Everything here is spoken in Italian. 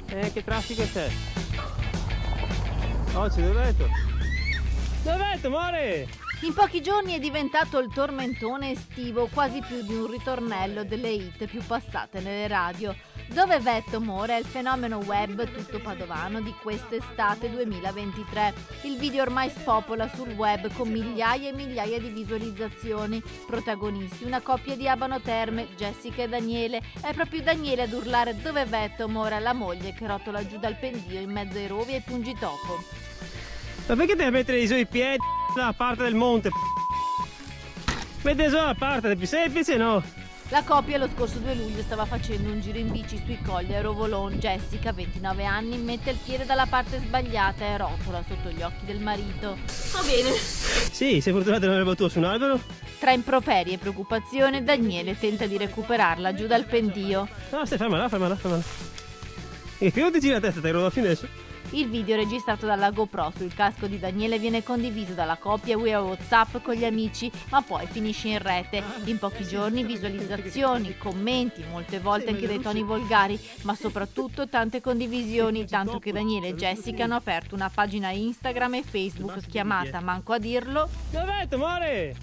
Che traffico c'è? Oggi dov'è? Dov'è, amore? In pochi giorni è diventato il tormentone estivo, quasi più di un ritornello delle hit più passate nelle radio. Dove Vetto More è il fenomeno web tutto padovano di quest'estate 2023. Il video ormai spopola sul web con migliaia e migliaia di visualizzazioni. Protagonisti una coppia di Abano Terme, Jessica e Daniele. È proprio Daniele ad urlare "Dove Vetto More" la moglie che rotola giù dal pendio in mezzo ai rovi e ai pungitopo. Ma perché devi mettere i suoi piedi dalla parte del monte? Metti solo la parte, è più semplice, no? La coppia lo scorso 2 luglio stava facendo un giro in bici sui colli a Rovolon. Jessica, 29 anni, mette il piede dalla parte sbagliata e rotola sotto gli occhi del marito. Va bene. Sì, sei fortunato di non aver battuto su un albero? Tra improperi e preoccupazione, Daniele tenta di recuperarla giù dal pendio. No, stai fermala. E che non ti gira la testa, ti ero fino adesso? Il video registrato dalla GoPro sul casco di Daniele viene condiviso dalla coppia via WhatsApp con gli amici, ma poi finisce in rete. In pochi giorni visualizzazioni, commenti, molte volte anche dei toni volgari, ma soprattutto tante condivisioni, tanto che Daniele e Jessica hanno aperto una pagina Instagram e Facebook chiamata, manco a dirlo, Dov'è, amore?